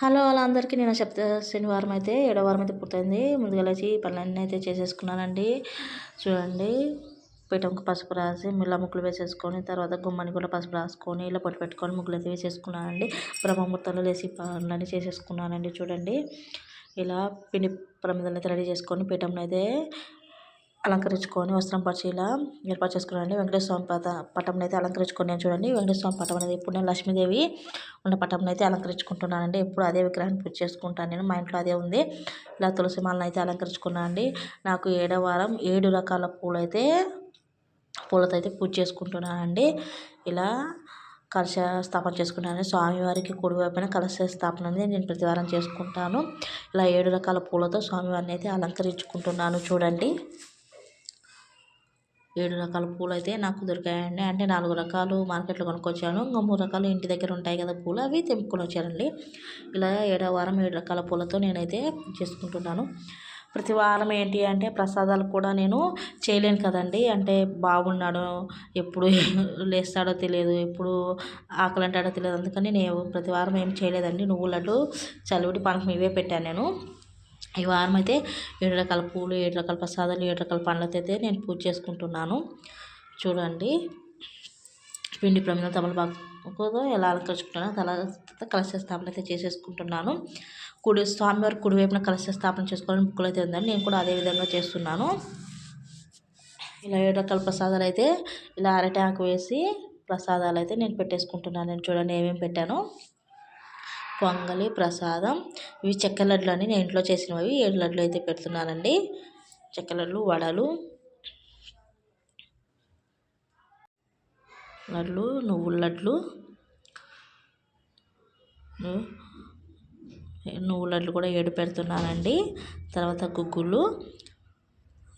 Hello వాళ్ళందరికీ నేను శనివారం అయితే ఏడో వారం అయితే పూర్తయింది. ముందుగా లేచి పనులన్నీ అయితే చేసేసుకున్నానండి. చూడండి, పీఠంకి పసుపు రాసి మిల్ల ముగ్గులు వేసేసుకొని, తర్వాత గుమ్మానికి కూడా పసుపు రాసుకొని ఇలా పొట్టు పెట్టుకొని ముగ్గులు అయితే వేసేసుకున్నానండి. బ్రహ్మముహూర్తంలో లేచి పనులన్నీ చేసేసుకున్నానండి. చూడండి, ఇలా పిండి ప్రమిదలు అయితే రెడీ చేసుకొని పీఠంలో అయితే అలంకరించుకొని వస్త్రం పరిచి ఇలా ఏర్పాటు చేసుకున్నానండి. వెంకటేశ్వర స్వామి పటంని అయితే అలంకరించుకున్నాను. చూడండి, వెంకటేశ్వర స్వామి పటం అనేది ఇప్పుడు నేను లక్ష్మీదేవి ఉన్న పటంని అయితే అలంకరించుకుంటున్నానండి. ఎప్పుడు అదే విగ్రహాన్ని పూజ చేసుకుంటాను నేను. మా ఇంట్లో అదే ఉంది. ఇలా తులసి మాలను అయితే అలంకరించుకున్నాను అండి. నాకు 7వ వారం 7 రకాల పూలతో అయితే పూజ చేసుకుంటున్నానండి. ఇలా కలశ స్థాపన చేసుకుంటాను. స్వామివారికి కుడివైపున కలశ స్థాపన అనేది నేను ప్రతి వారం చేసుకుంటాను. ఇలా 7 రకాల పూలతో స్వామివారిని అయితే అలంకరించుకుంటున్నాను. చూడండి, 7 రకాల పూలు అయితే నాకు దొరికాయండి. అంటే 4 రకాలు మార్కెట్లో కొనుక్కొచ్చాను. ఇంకా 3 రకాలు ఇంటి దగ్గర ఉంటాయి కదా పూలు, అవి తెంపుకొని వచ్చానండి. ఇలా 7వ వారం 7 రకాల పూలతో నేనైతే చేసుకుంటున్నాను. ప్రతి వారం ఏంటి అంటే ప్రసాదాలు కూడా నేను చేయలేను కదండి. అంటే బాగున్నాడు, ఎప్పుడు లేస్తాడో తెలియదు, ఎప్పుడు ఆకలి అంటాడో తెలియదు. అందుకని నేను ప్రతి వారం ఏం చేయలేదండి. నువ్వుల లడ్డు, చలివిడి పానకం ఇవే పెట్టాను నేను. ఈ వారం అయితే 7 రకాల పూలు, 7 రకాల ప్రసాదాలు, 7 రకాల పండ్లతో అయితే నేను పూజ చేసుకుంటున్నాను. చూడండి, పిండి ప్రమిదలు తమలపాకుతో ఎలా అలంకరించుకుంటున్నాను, కలశ స్థాపన అయితే చేసేసుకుంటున్నాను. స్వామివారి కుడివైపున కలశ స్థాపన చేసుకోవాలని బుక్కులు అయితే ఉందని నేను కూడా అదే విధంగా చేస్తున్నాను. ఇలా 7 రకాల ప్రసాదాలు అయితే ఇలా అరటాకు వేసి ప్రసాదాలు అయితే నేను పెట్టేసుకుంటున్నాను. నేను చూడండి ఏమేమి పెట్టాను. పొంగలి ప్రసాదం, ఇవి చెక్క లడ్లు అని నేను ఇంట్లో చేసినవి 7 లడ్లు అయితే పెడుతున్నానండి. చెక్క లడ్లు, వడలు, నువ్వుల లడ్లు, కూడా 7 పెడుతున్నానండి. తర్వాత గుగ్గులు,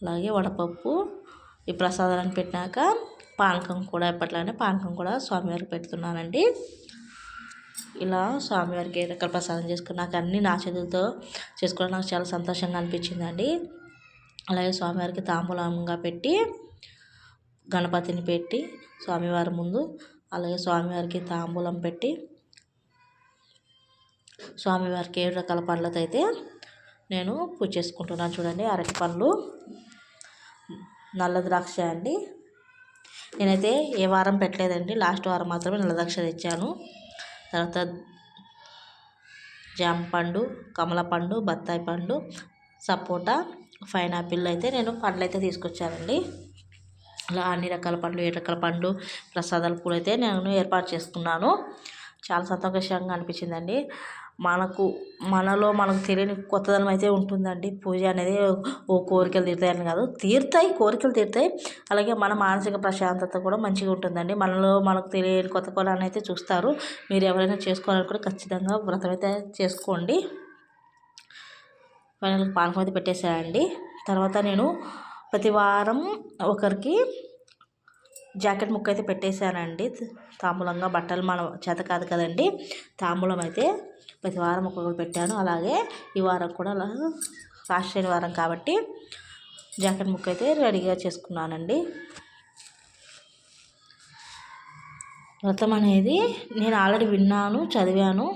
అలాగే వడపప్పు. ఈ ప్రసాదాలను పెట్టినాక పానకం కూడా ఎప్పట్లానే పానకం కూడా స్వామివారికి పెడుతున్నానండి. ఇలా స్వామివారికి 7 రకాల ప్రసాదం చేసుకున్నాక అన్నీ నా చేతులతో చేసుకోవడం నాకు చాలా సంతోషంగా అనిపించిందండి. అలాగే స్వామివారికి తాంబూలంగా పెట్టి, గణపతిని పెట్టి స్వామివారి ముందు, అలాగే స్వామివారికి తాంబూలం పెట్టి స్వామివారికి 7 రకాల పండ్లతో అయితే నేను పూజ చేసుకుంటున్నాను. చూడండి, అరటి పండ్లు, నల్ల ద్రాక్ష అండి. నేనైతే ఏ వారం పెట్టలేదండి, లాస్ట్ వారం మాత్రమే నల్ల ద్రాక్ష తెచ్చాను. తర్వాత జామ పండు, కమల పండు, బత్తాయి పండు, సపోటా, పైనాపిల్ అయితే నేను పండ్లు అయితే తీసుకొచ్చానండి. అలా అన్ని రకాల పండ్లు, 7 రకాల పండ్లు, ప్రసాదాల పూలు అయితే నేను ఏర్పాటు చేసుకున్నాను. చాలా సంతోషంగా అనిపించిందండి. మనలో మనకు తెలియని కొత్తదనం అయితే ఉంటుందండి. పూజ అనేది ఓ కోరికలు తీరుతాయని కాదు, కోరికలు తీరుతాయి. అలాగే మన మానసిక ప్రశాంతత కూడా మంచిగా ఉంటుందండి. మనలో మనకు తెలియని కొత్త కోణాన్ని అయితే చూస్తారు. మీరు ఎవరైనా చేసుకోవాలనుకుంటే ఖచ్చితంగా వ్రతం అయితే చేసుకోండి. ఫైనల్గా పానకం అయితే పెట్టేసానండి. తర్వాత నేను ప్రతి వారం ఒకరికి జాకెట్ ముక్క అయితే పెట్టేశానండి. తాంబూలంగా, బట్టలు మన చేత కాదు కదండి. తాంబూలం అయితే ప్రతి వారం ఒక్కొక్కరు పెట్టాను. అలాగే ఈ వారం కూడా లాస్ట్ శనివారం కాబట్టి జాకెట్ ముక్క అయితే రెడీగా చేసుకున్నానండి. వ్రతం అనేది నేను ఆల్రెడీ విన్నాను, చదివాను.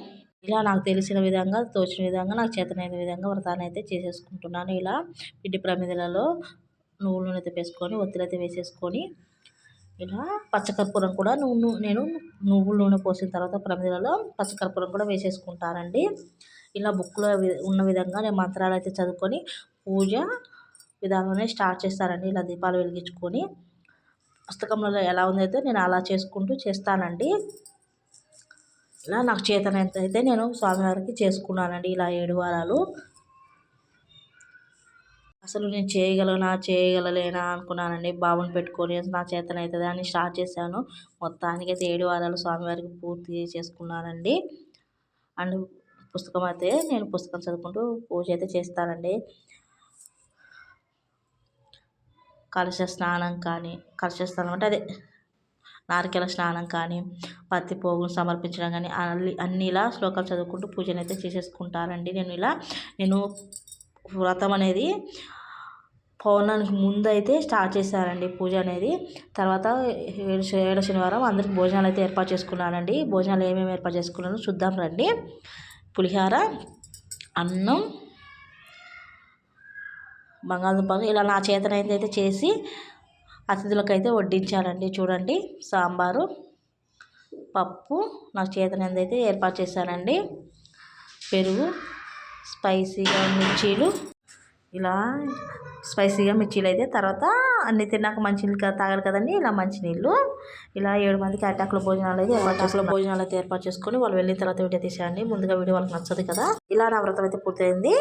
ఇలా నాకు తెలిసిన విధంగా, తోచిన విధంగా, నాకు చేతనైన విధంగా వ్రతాన్ని అయితే చేసేసుకుంటున్నాను. ఇలా పిండి ప్రమిదలలో నువ్వుల నూనె అయితే వేసుకొని, ఒత్తులైతే వేసేసుకొని, ఇలా పచ్చకర్పూరం కూడా నేను నువ్వుల నూనె పోసిన తర్వాత ప్రమిదలలో పచ్చకర్పూరం కూడా వేసేసుకుంటానండి. ఇలా బుక్లో ఉన్న విధంగా నేను మంత్రాలు అయితే చదువుకొని పూజ విధానాన్ని స్టార్ట్ చేస్తానండి. ఇలా దీపాలు వెలిగించుకొని పుస్తకంలో ఎలా ఉందైతే నేను అలా చేస్తానండి. ఇలా నాకు చేతనైతే అయితే నేను స్వామివారికి చేసుకున్నానండి. ఇలా 7 వారాలు అసలు నేను చేయగలలేనా అనుకున్నానండి. బాబుని పెట్టుకొని నా చేతనవుతుంది అని స్టార్ట్ చేశాను. మొత్తానికి అయితే 7 వారాలు స్వామివారికి పూర్తి చేసుకున్నానండి. అండ్ నేను పుస్తకం చదువుకుంటూ పూజ అయితే చేస్తానండి. కలశ స్నానం అంటే అదే నారికేల స్నానం కానీ, పత్తి పోగును సమర్పించడం కానీ, అన్ని ఇలా శ్లోకాలు చదువుకుంటూ పూజను అయితే చేసేసుకుంటానండి. నేను వ్రతం అనేది పౌర్ణానికి ముందు అయితే స్టార్ట్ చేశానండి పూజ అనేది. తర్వాత 7వ శనివారం అందరికి భోజనాలు అయితే ఏర్పాటు చేసుకున్నానండి. భోజనాలు ఏమేమి ఏర్పాటు చేసుకున్నానో చూద్దాం రండి. పులిహోర, అన్నం, బంగాళదుంప ఇలా నా చేతనైతే చేసి అతిథులకైతే వడ్డించానండి. చూడండి, సాంబారు, పప్పు నా చేతనైతే ఏర్పాటు చేశానండి. పెరుగు, స్పైసీగా మిర్చీలు, ఇలా స్పైసీగా మిర్చీలు అయితే తర్వాత అన్ని తిన్నాక మంచినీళ్ళు తాగాలి కదండి. ఇలా మంచినీళ్ళు ఇలా 7 మందికి అటాకుల భోజనాలు అయితే ఏర్పాటు చేసుకొని వాళ్ళు వెళ్ళిన తర్వాత వీడియో తీసేయండి. ముందుగా వీడియో వాళ్ళకి నచ్చదు కదా. ఇలా నా వ్రతం అయితే పూర్తయింది.